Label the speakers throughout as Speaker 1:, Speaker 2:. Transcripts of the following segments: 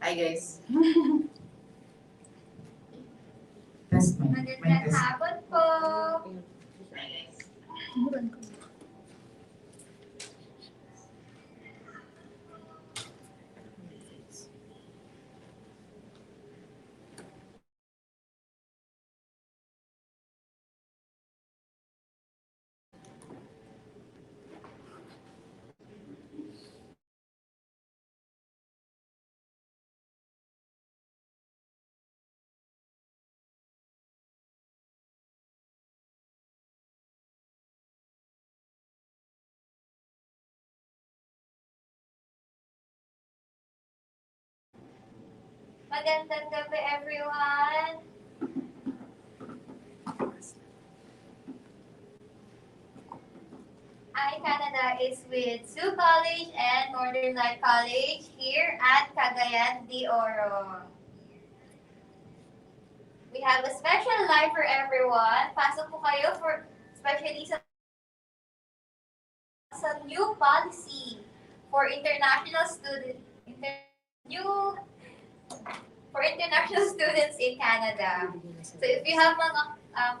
Speaker 1: Hi guys.
Speaker 2: Magandang hapon po. Magandang gabi, everyone. iCanada is with Sault College and Northern Light College here at Cagayan de Oro. We have a special live for everyone. Pasok po kayo for especially sa new policy for international new for international students in Canada. So if you have mga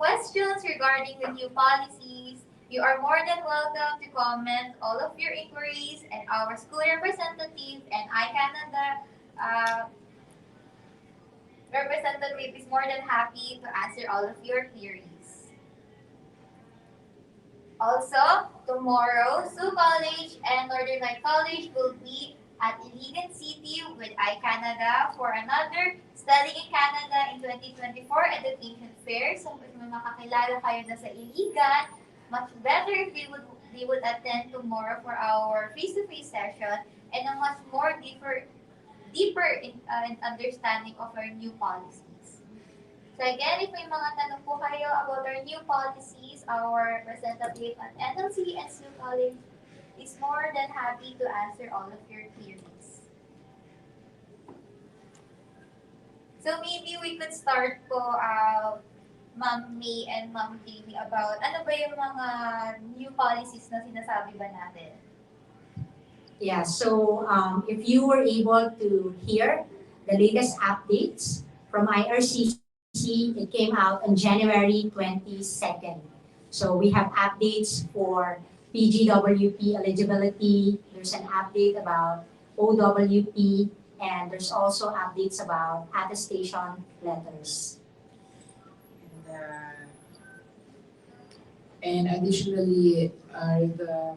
Speaker 2: questions regarding the new policies, you are more than welcome to comment all of your inquiries, and our school representative and iCanada representative is more than happy to answer all of your queries. Also, tomorrow, Sault College and Northern Light College will be at Iligan City with iCanada for another Studying in Canada in 2024 Education Fair. So, if may makakilala kayo na sa Iligan, much better if they would attend tomorrow for our face-to-face session and a much more deeper in understanding of our new policies. So again, if may mga tanong po kayo about our new policies, our representative at NLC and Sault College is more than happy to answer all of your queries. So maybe we could start po, Ma'am May and Ma'am Jamie, about ano ba yung mga new policies na sinasabi ba natin?
Speaker 3: Yeah, so if you were able to hear the latest updates from IRCC, it came out on January 22nd. So we have updates for PGWP eligibility. There's an update about OWP, and there's also updates about attestation letters.
Speaker 1: And additionally, the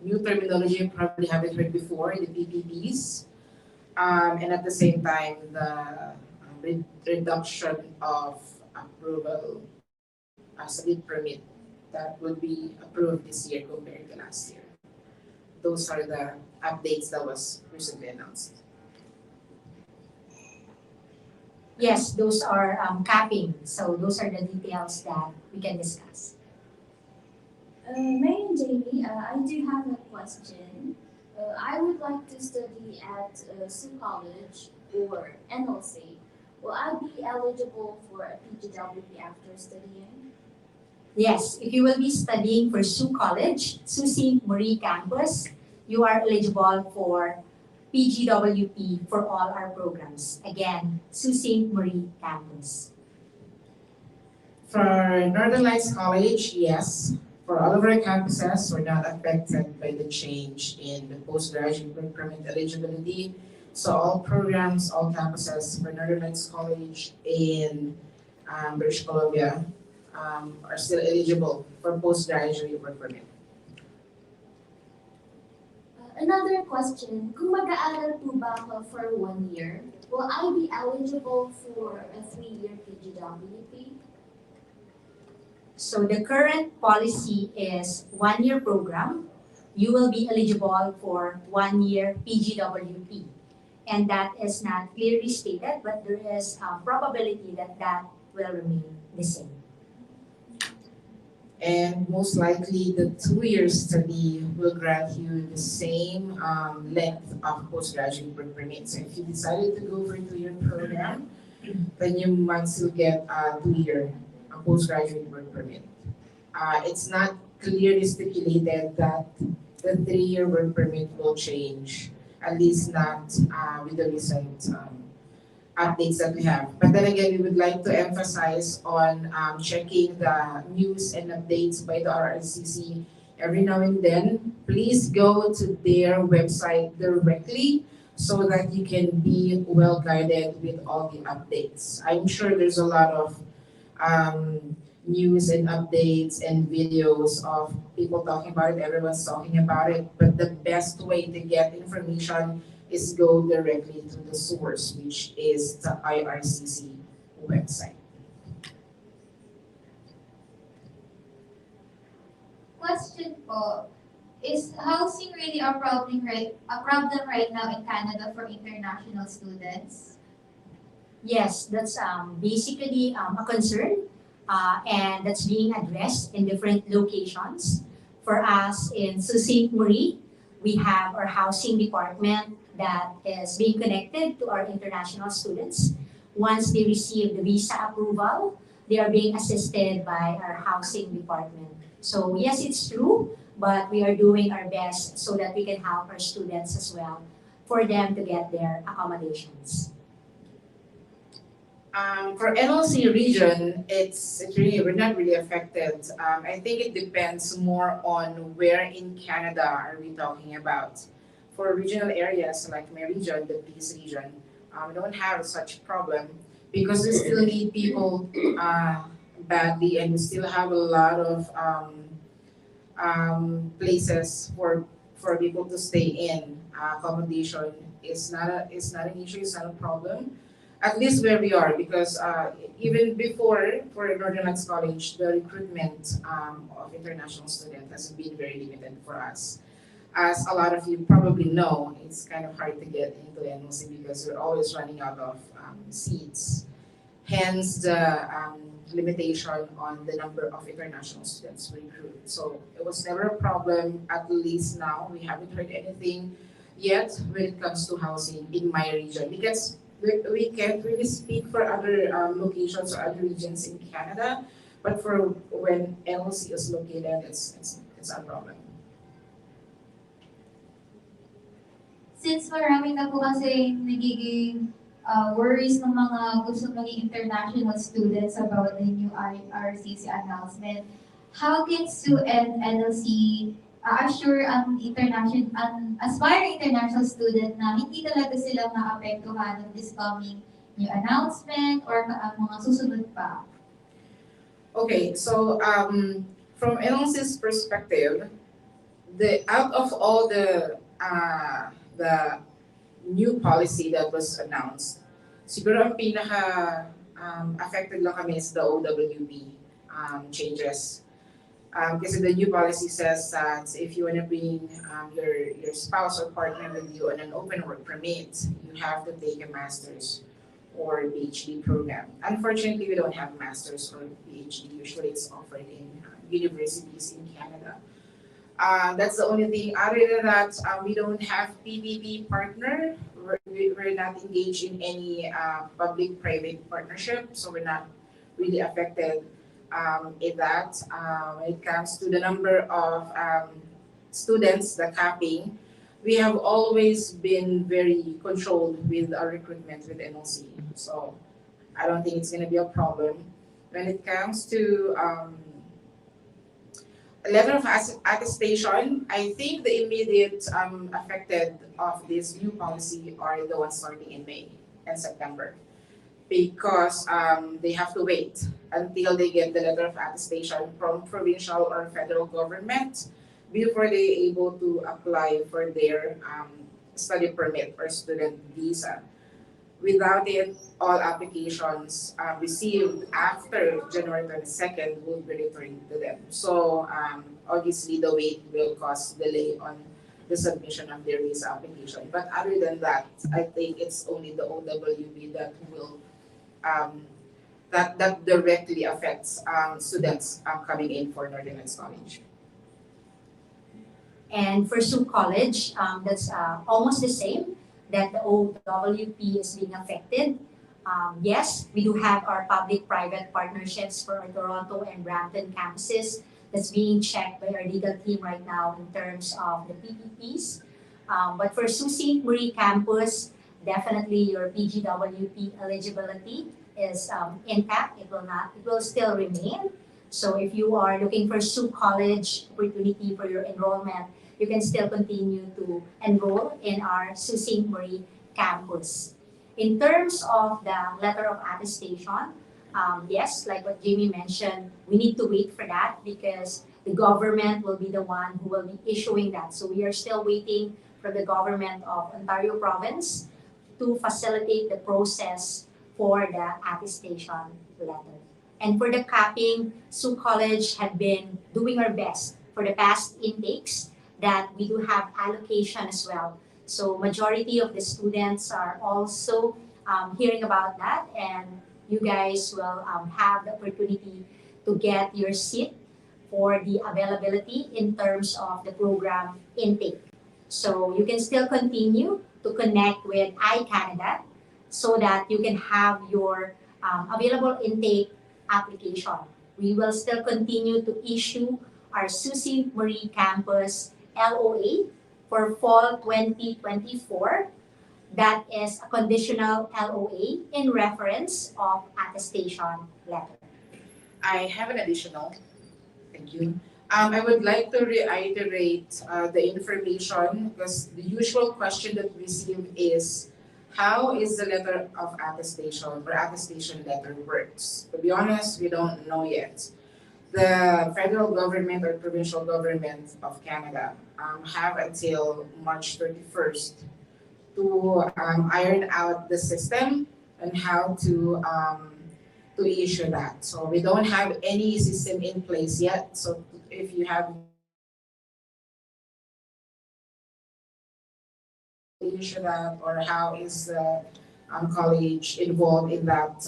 Speaker 1: new terminology you probably haven't heard before, the PPPs, and at the same time, the reduction of approval as a lead permit that would be approved this year compared to last year. Those are the updates that was recently announced.
Speaker 3: Yes, those are capping. So those are the details that we can discuss.
Speaker 4: May and Jamie, I do have a question. I would like to study at Sault College or NLC. Will I be eligible for a PGWP after studying?
Speaker 3: Yes, if you will be studying for Sault College, Sault Ste. Marie campus, you are eligible for PGWP for all our programs. Again, Sault Ste. Marie campus.
Speaker 1: For Northern Lights College, yes. For all of our campuses, we're not affected by the change in the postgraduate work permit eligibility. So all programs, all campuses for Northern Lights College in British Columbia are still eligible for postgraduate work permit.
Speaker 4: Another question, kung mag-aaral po ba ako for 1 year, will I be eligible for a 3-year PGWP?
Speaker 3: So the current policy is 1-year program. You will be eligible for 1-year PGWP. And that is not clearly stated, but there is a probability that that will remain the same.
Speaker 1: And most likely, the 2-year study will grant you the same length of postgraduate work permit. So if you decided to go for a 2-year program, then you might still get a 2-year postgraduate work permit. It's not clearly stipulated that the 3-year work permit will change at least not with the recent updates that we have. But then again, we would like to emphasize on checking the news and updates by the IRCC every now and then. Please go to their website directly so that you can be well guided with all the updates. I'm sure there's a lot of news and updates and videos of people talking about it, everyone's talking about it, but the best way to get information is go directly to the source, which is the IRCC website.
Speaker 2: Question po, is housing really a problem right now in Canada for international students?
Speaker 3: Yes, that's basically a concern, and that's being addressed in different locations. For us in Sault Ste. Marie, we have our housing department that is being connected to our international students. Once they receive the visa approval, they are being assisted by our housing department. So yes, it's true, but we are doing our best so that we can help our students as well for them to get their accommodations.
Speaker 1: For NLC region, we're not really affected. I think it depends more on where in Canada are we talking about. For regional areas like my region, the Peace region, we don't have such problem because we still need people badly, and we still have a lot of places for people to stay in. Accommodation is not an issue, it's not a problem. At least where we are, because even before for Northern Lights College, the recruitment of international students has been very limited for us. As a lot of you probably know, it's kind of hard to get into NLC because we're always running out of seats. Hence the limitation on the number of international students we recruit. So it was never a problem, at least now. We haven't heard anything yet when it comes to housing in my region, because we can't really speak for other locations or other regions in Canada, but for when NLC is located, it's a problem.
Speaker 2: Since marami na po kasi nagiging worries ng mga gusto maging international students about the new IRCC announcement, how can SU and NLC assure an aspiring international student na hindi talaga sila maapektuhan ng this coming new announcement or mga susunod pa?
Speaker 1: Okay, so from NLC's perspective, out of all the new policy that was announced, siguro ang pinaka affected lang kami is the OWP changes. Kasi the new policy says that if you want to bring your spouse or partner with you on an open work permit, you have to take a master's or PhD program. Unfortunately, we don't have master's or PhD. Usually it's offered in universities in Canada. That's the only thing. Other than that, we don't have PPP partner. We're not engaged in any public-private partnership, so we're not really affected in that. When it comes to the number of students, the capping, we have always been very controlled with our recruitment with NLC. So I don't think it's going to be a problem. When it comes to a letter of attestation, I think the immediate affected of this new policy are the ones starting in May and September, because they have to wait until they get the letter of attestation from provincial or federal government before they're able to apply for their study permit or student visa. Without it, all applications received after January 22nd will be returned to them. So obviously the wait will cause delay on the submission of their visa application. But other than that, I think it's only the OWB that will that directly affects students coming in for Northern Lights College.
Speaker 3: And for Sault College, that's almost the same, that the OWP is being affected. Yes, we do have our public-private partnerships for our Toronto and Brampton campuses that's being checked by our legal team right now in terms of the PPPs. But for Sault Ste. Marie campus, definitely your PGWP eligibility is intact. It will still remain. So if you are looking for Sault College opportunity for your enrollment, you can still continue to enroll in our Sault Ste. Marie campus. In terms of the letter of attestation, yes, like what Jamie mentioned, we need to wait for that because the government will be the one who will be issuing that. So we are still waiting for the government of Ontario Province to facilitate the process for the attestation letter. And for the capping, Sault College had been doing our best for the past intakes that we do have allocation as well. So majority of the students are also hearing about that, and you guys will have the opportunity to get your seat for the availability in terms of the program intake. So you can still continue to connect with iCanada so that you can have your available intake application. We will still continue to issue our Sault Ste. Marie campus LOA for fall 2024. That is a conditional LOA in reference of attestation letter.
Speaker 1: I have an additional. Thank you. I would like to reiterate the information because the usual question that we receive is how is the letter of attestation or attestation letter works? To be honest, we don't know yet. The federal government or provincial government of Canada have until March 31st to iron out the system and how to issue that. So we don't have any system in place yet. So if you have to issue that or how is the college involved in that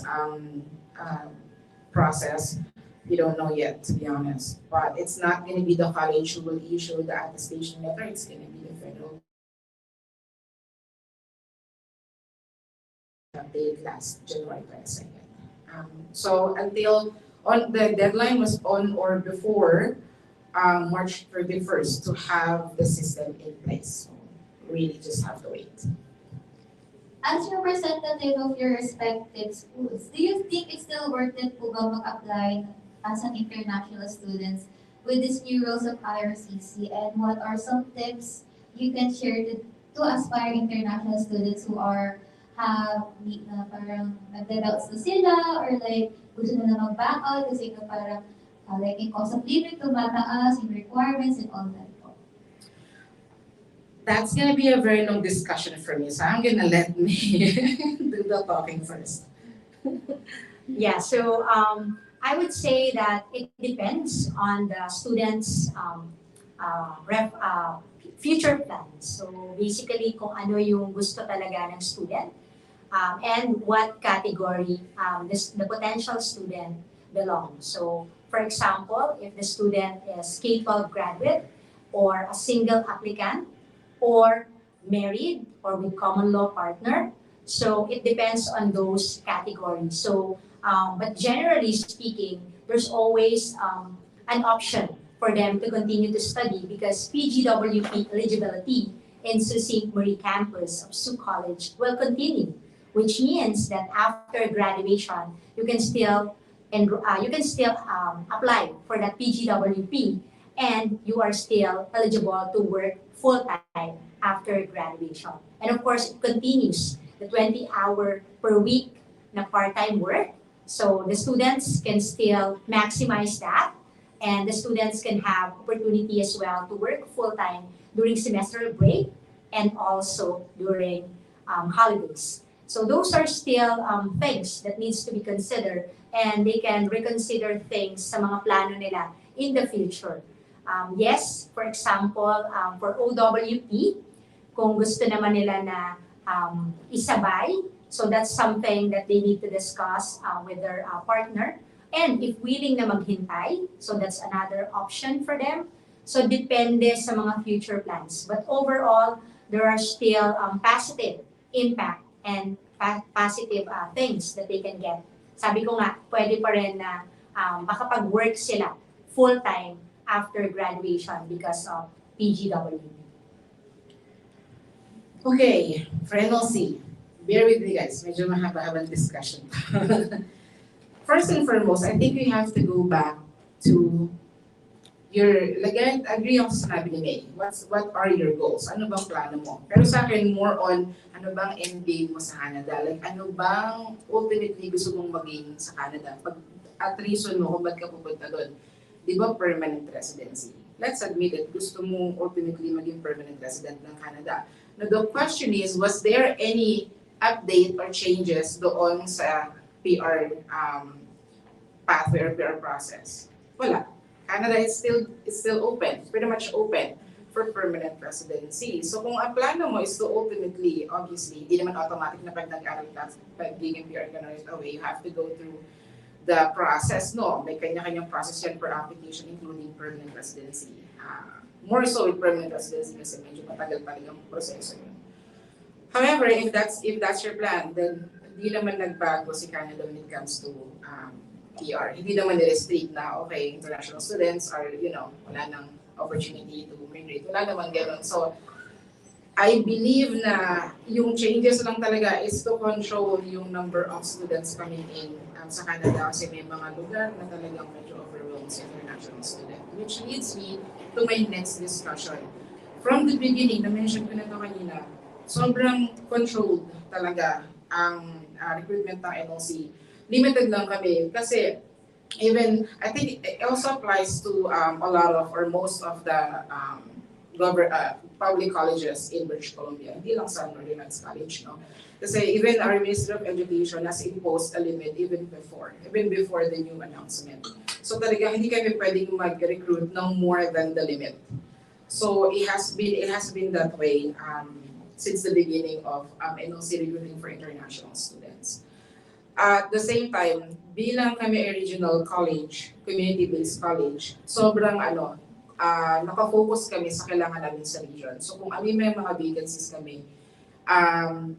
Speaker 1: process, we don't know yet, to be honest. But it's not going to be the college who will issue the attestation letter. It's going to be the federal update last January 22nd. So until on the deadline was on or before March 31st to have the system in place. So really just have to wait.
Speaker 2: As representative of your respective schools, do you think it's still worth it po ba mag-apply as an international student with these new rules of IRCC? And what are some tips you can share to aspiring international students who have parang nagda-doubts na sila or like gusto na mag-back out kasi parang like yung cost of living tumataas, yung requirements and all that po?
Speaker 1: That's gonna be a very long discussion for me, so I'm gonna let me do the talking first.
Speaker 3: Yeah, so I would say that it depends on the student's future plans. So basically, kung ano yung gusto talaga ng student and what category the potential student belongs. So for example, if the student is K-12 graduate or a single applicant or married or with common law partner, so it depends on those categories. So but generally speaking, there's always an option for them to continue to study because PGWP eligibility in Sault Ste. Marie campus of Sault College will continue, which means that after graduation, you can still apply for that PGWP and you are still eligible to work full-time after graduation. And of course, it continues the 20-hour per week na part-time work. So the students can still maximize that, and the students can have opportunity as well to work full-time during semester break and also during holidays. So those are still things that needs to be considered, and they can reconsider things sa mga plano nila in the future. Yes, for example, for OWP, kung gusto naman nila na isabay, so that's something that they need to discuss with their partner. And if willing na maghintay, so that's another option for them. So depende sa mga future plans. But overall, there are still positive impact and positive things that they can get. Sabi ko nga, pwede pa rin na makapag-work sila full-time after graduation because of PGWP.
Speaker 1: Okay, for NLC, bear with me guys, medyo mahaba-habang discussion. First and foremost, I think we have to go back to like I agree ako sa sinabi ni May. What are your goals? Ano bang plano mo? Pero sa akin, more on, ano bang end game mo sa Canada? Like, ano bang ultimately gusto mong maging sa Canada? At reason mo kung ba't ka pupunta doon. Di ba permanent residency? Let's admit it, gusto mo ultimately maging permanent resident ng Canada. Now, the question is, was there any update or changes doon sa PR pathway or PR process? Wala. Canada is still open, pretty much open for permanent residency. So kung ang plano mo is to ultimately, obviously, hindi naman automatic na pag nag-aral ka, pag being PR ka na right away, you have to go through the process, no? May kanya-kanyang process yan per application, including permanent residency. More so with permanent residency kasi medyo matagal talagang proseso yun. However, if that's your plan, then hindi naman nagbago si Canada when it comes to PR. Hindi naman ni-restrict na, okay, international students are, wala nang opportunity to migrate. Wala naman gano'n. So, I believe na yung changes lang talaga is to control yung number of students coming in sa Canada kasi may mga lugar na talagang medyo overwhelmed sa international student. Which leads me to my next discussion. From the beginning, na-mention ko na ito kanina, sobrang controlled talaga ang recruitment ng NLC. Limited lang kami kasi even, I think it also applies to a lot of or most of the public colleges in British Columbia, hindi lang sa Northern Lights College, no? Kasi even our Ministry of Education has imposed a limit even before the new announcement. So talagang hindi kami pwedeng mag-recruit ng more than the limit. So it has been that way since the beginning of NLC recruiting for international students. At the same time, bilang kami a regional college, community-based college, sobrang nakafocus kami sa kailangan namin sa region. So kung may mga vacancies kami,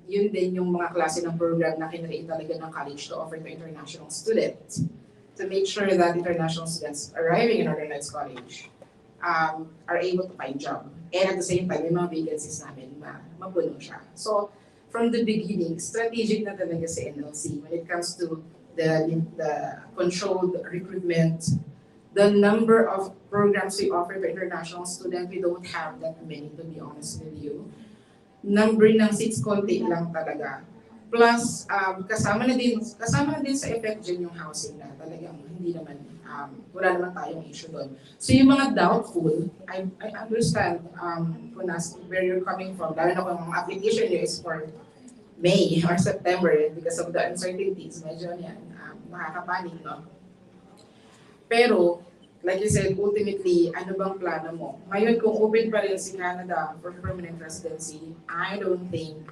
Speaker 1: yun din yung mga klase ng program na kinreate talaga ng college to offer to international students to make sure that international students arriving in Northern Lights College are able to find job. And at the same time, yung mga vacancies namin mapuno siya. So from the beginning, strategic na talaga si NLC when it comes to the controlled recruitment, the number of programs we offer to international students, we don't have that many, to be honest with you. Number ng seats, konti lang talaga. Plus, kasama na din sa effect dyan yung housing na talagang hindi naman, wala naman tayong issue doon. So yung mga doubtful, I understand where you're coming from, lalo na kung ang application nyo is for May or September because of the uncertainties, medyo yan, nakakapanik, no? Pero, like you said, ultimately, ano bang plano mo? Ngayon, kung open pa rin si Canada for permanent residency, I don't think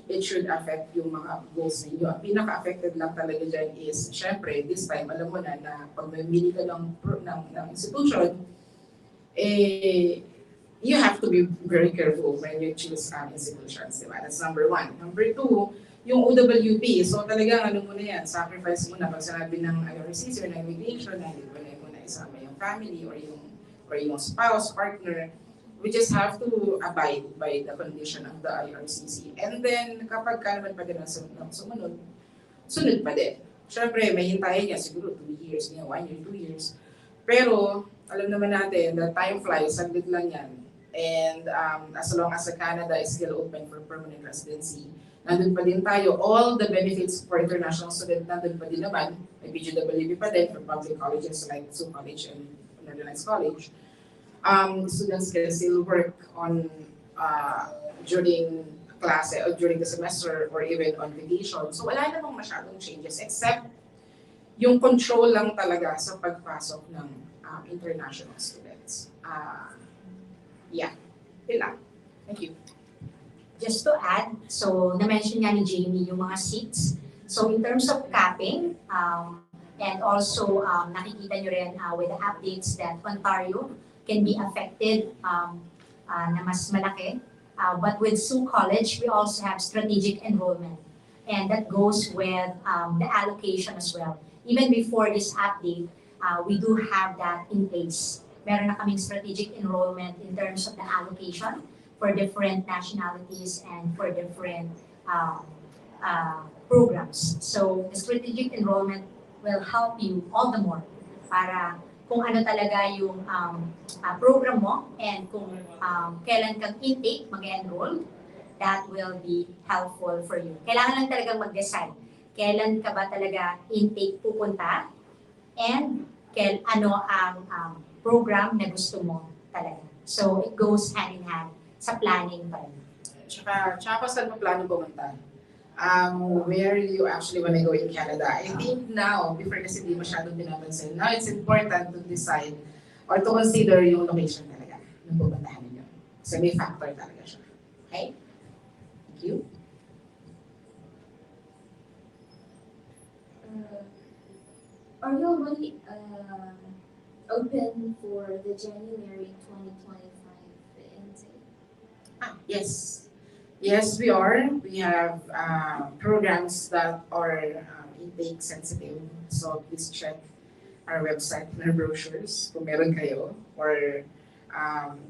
Speaker 1: it should affect yung mga goals ninyo. Ang pinaka-affected lang talaga dyan is, syempre, this time, alam mo na pag mamili ka ng institution, you have to be very careful when you choose institutions, diba? That's number one. Number two, yung OWP. So talagang ano mo na yan, sacrifice mo na pag sinabi ng IRCC or ng immigration, na hindi mo na isama yung family or yung spouse, partner. We just have to abide by the condition of the IRCC. And then kapag ka naman pa din sumunod, sunod pa din. Siyempre, may hintayin niya siguro 2 years, 1 year, 2 years. Pero alam naman natin, the time flies, saglit lang yan. And as long as Canada is still open for permanent residency, nandun pa din tayo. All the benefits for international students, nandun pa din naman. May PGWB pa din for public colleges like Sault College and Northern Lights College. Students can still work on during class or during the semester or even on vacation. So wala namang masyadong changes except yung control lang talaga sa pagpasok ng international students. Yeah, yun lang. Thank you.
Speaker 3: Just to add, so na-mention nga ni Jamie yung mga seats. So in terms of capping, and also nakikita nyo rin with the updates that Ontario can be affected na mas malaki. But with Sault College, we also have strategic enrollment. And that goes with the allocation as well. Even before this update, we do have that in place. Meron na kaming strategic enrollment in terms of the allocation for different nationalities and for different programs. So the strategic enrollment will help you all the more para kung ano talaga yung program mo and kung kailan kang intake mag-enroll, that will be helpful for you. Kailangan lang talagang mag-decide. Kailan ka ba talaga intake pupunta and ano ang program na gusto mo talaga. So it goes hand in hand sa planning pa rin.
Speaker 1: Tsaka saan mo plano pumunta? Where you actually want to go in Canada. I think now, before kasi di masyadong binabansin, now it's important to decide or to consider yung location talaga ng pupuntahan ninyo. So may factor talaga siya. Okay? Thank you.
Speaker 4: Are you already open for the January 2025 intake?
Speaker 1: Yes. Yes, we are. We have programs that are intake sensitive. So please check our website, our brochures, kung meron kayo, or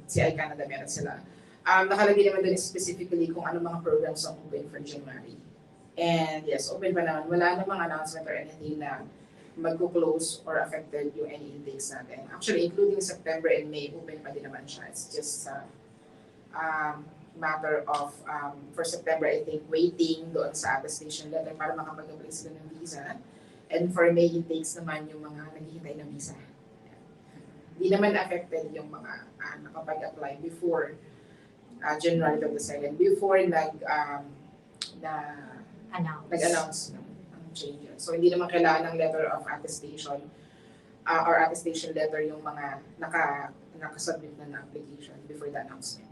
Speaker 1: si iCanada meron sila. Nakalagay naman doon specifically kung ano mga programs ang open for January. And yes, open pa naman. Wala namang announcement or anything na magko-close or affected yung any intakes natin. Actually, including September and May, open pa din naman siya. It's just matter of, for September, I think, waiting doon sa attestation letter para makapag-apply sila ng visa. And for May, it takes naman yung mga naghihintay ng visa. Hindi naman affected yung mga nakapag-apply before January 22nd, before nag-announce ng changes. So, hindi naman kailangan ng letter of attestation or attestation letter yung mga nakasubmit na application before the announcement.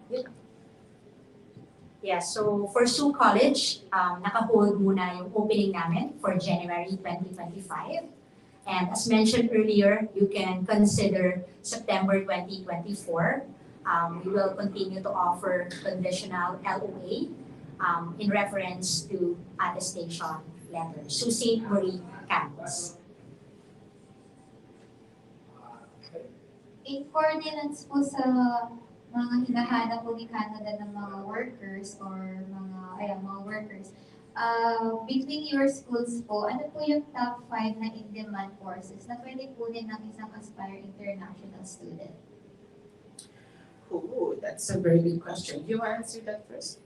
Speaker 3: Yeah, so for Sault College, naka-hold muna yung opening namin for January 2025. And as mentioned earlier, you can consider September 2024. We will continue to offer conditional LOA in reference to attestation letters. Sault Ste. Marie campus.
Speaker 2: In coordinates po sa mga hinahanap po ni Canada ng mga workers or mga workers, between your schools po, ano po yung top 5 na in-demand courses na pwede kunin ng isang aspiring international student?
Speaker 1: Oh, that's a very good question. Do you want to answer that first?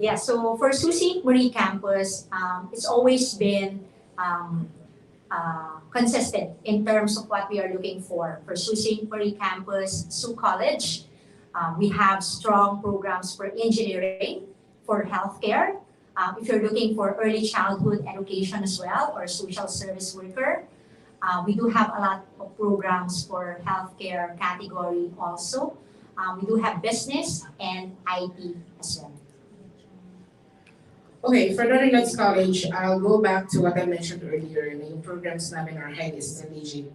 Speaker 3: Yeah, so for Sault Ste. Marie campus, it's always been consistent in terms of what we are looking for. For Sault Ste. Marie campus, Sault College, we have strong programs for engineering, for healthcare. If you're looking for early childhood education as well, or social service worker, we do have a lot of programs for healthcare category also. We do have business and IT as well.
Speaker 1: Okay, for Northern Lights College, I'll go back to what I mentioned earlier. Yung programs namin are highly strategic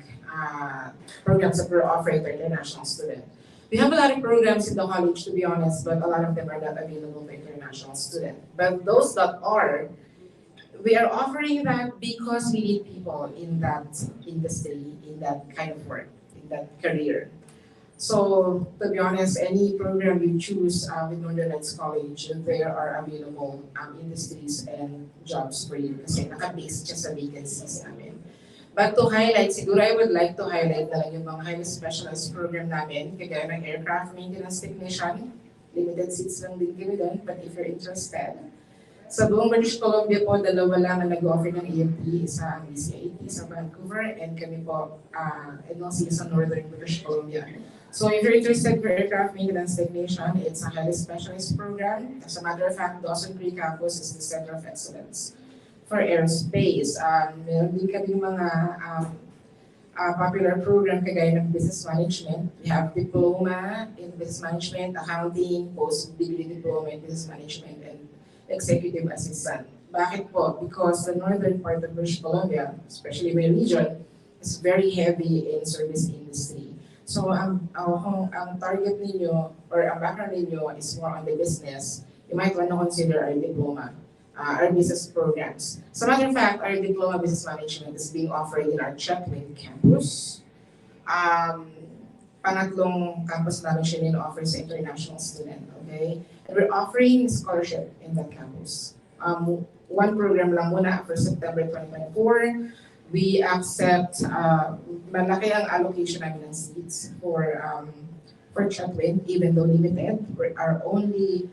Speaker 1: programs that we're offering to international students. We have a lot of programs in the college, to be honest, but a lot of them are not available to international students. But those that are, we are offering that because we need people in that industry, in that kind of work, in that career. So, to be honest, any program you choose with Northern Lights College, there are available industries and jobs for you kasi naka-base siya sa vacancies namin. But to highlight, siguro I would like to highlight na lang yung mga highly specialized program namin, kagaya ng aircraft maintenance technician, limited seats lang din kami doon, but if you're interested. Sa buong British Columbia po, dalawa lang na nag-offer ng EMT, isa ang DCIT sa Vancouver, and kami po, NLC sa Northern British Columbia. So if you're interested for aircraft maintenance technician, it's a highly specialized program. As a matter of fact, Dawson Creek campus is the center of excellence for aerospace. Meron din kami mga popular program kagaya ng business management. We have diploma in business management, accounting, post-degree diploma in business management, and executive assistant. Bakit po? Because the northern part of British Columbia, especially my region, is very heavy in service industry. So ang target ninyo or ang background ninyo is more on the business, you might want to consider our diploma, our business programs. As a matter of fact, our diploma business management is being offered in our Chetwynd campus. pangatlong campus namin siya offers sa international student, okay? And we're offering scholarship in that campus. One program lang muna for September 2024. We accept, malaki ang allocation namin ng seats for Chatwin, even though limited. We are only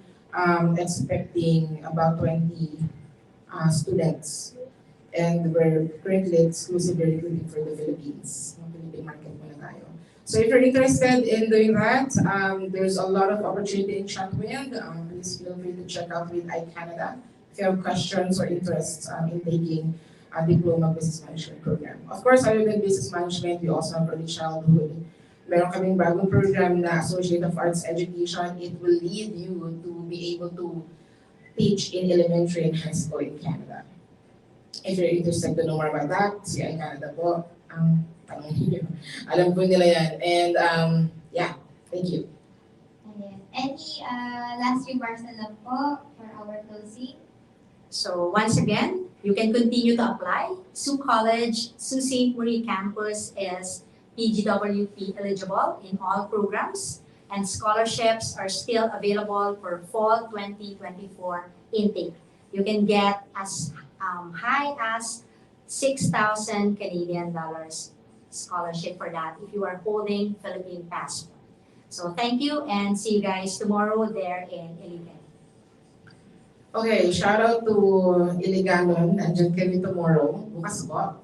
Speaker 1: expecting about 20 students. And we're currently exclusively recruiting for the Philippines. Philippine market muna tayo. So if you're interested in doing that, there's a lot of opportunity in Chatwin. Please feel free to check out with iCanada if you have questions or interests in taking a diploma business management program. Of course, other than business management, we also have early childhood. Meron kaming bagong program na Associate of Arts Education. It will lead you to be able to teach in elementary and high school in Canada. If you're interested to know more about that, si iCanada po ang tanongin niyo. Alam po nila yan. And yeah, thank you.
Speaker 2: Ayan. Any last remarks na lang po for our closing?
Speaker 3: So once again, you can continue to apply. Sault College, Sault Ste. Marie campus is PGWP eligible in all programs, and scholarships are still available for fall 2024 intake. You can get as high as 6,000 Canadian dollars scholarship for that if you are holding Philippine passport. So thank you and see you guys tomorrow there in Iligan.
Speaker 1: Okay, shout out to Iliganon. Nandiyan kami tomorrow. Bukas po.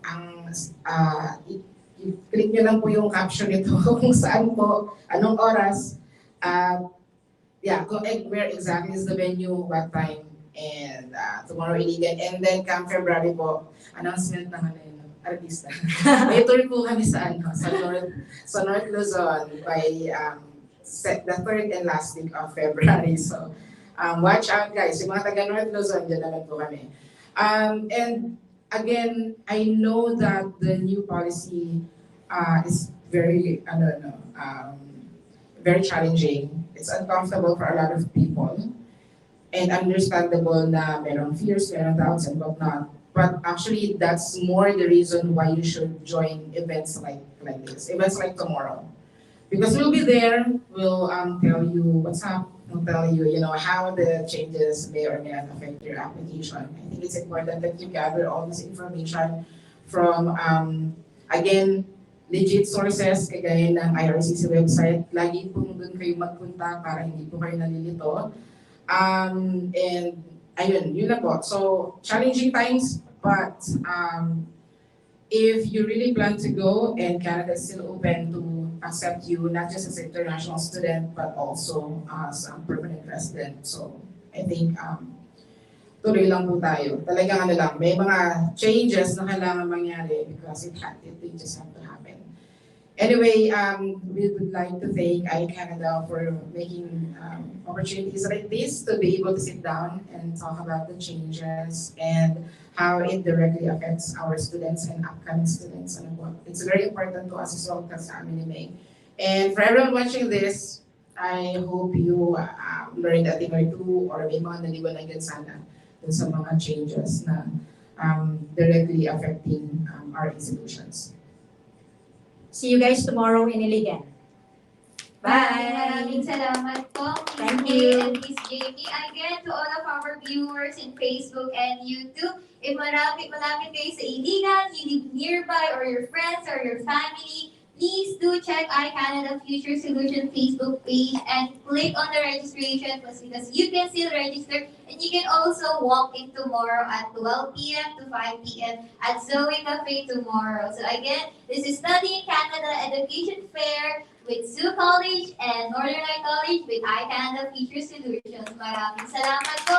Speaker 1: I-click nyo lang po yung caption nito kung saan po, anong oras. Where exactly is the venue, what time, and tomorrow Iligan. And then come February po, announcement ng artista. May tour po kami sa North Luzon by the third and last week of February. So watch out guys, yung mga taga North Luzon, dyan naman po kami. And again, I know that the new policy is very, very challenging. It's uncomfortable for a lot of people. And understandable na merong fears, merong doubts and whatnot. But actually, that's more the reason why you should join events like this, events like tomorrow. Because we'll be there, we'll tell you what's up, we'll tell you, how the changes may or may not affect your application. I think it's important that you gather all this information from, again, legit sources, kagaya ng IRCC website. Lagi po doon kayo magpunta para hindi po kayo nalilito. And ayun, yun na po. So, challenging times, but if you really plan to go and Canada is still open to accept you, not just as an international student, but also as a permanent resident. So, I think tuloy lang po tayo. Talagang may mga changes na kailangan mangyari because it just have to happen. Anyway, we would like to thank iCanada for making opportunities like this to be able to sit down and talk about the changes and how it directly affects our students and upcoming students. It's very important to us as well kasi amin ni May. And for everyone watching this, I hope you learned a thing or two or may mga naliwanagan sana dun sa mga changes na directly affecting our institutions.
Speaker 3: See you guys tomorrow in Iligan. Bye!
Speaker 2: Maraming salamat po.
Speaker 3: Thank
Speaker 2: Miss
Speaker 3: you.
Speaker 2: May and Miss Jamie. Again, to all of our viewers in Facebook and YouTube, if malapit kayo sa Iligan, you live nearby, or your friends or your family, please do check iCanada Future Solution Facebook page and click on the registration because you can still register and you can also walk in tomorrow at 12 p.m. to 5 p.m. at Zoe Cafe tomorrow. So again, this is Study in Canada Education Fair with Sault College and Northern College with iCanada Future Solutions. Maraming salamat po.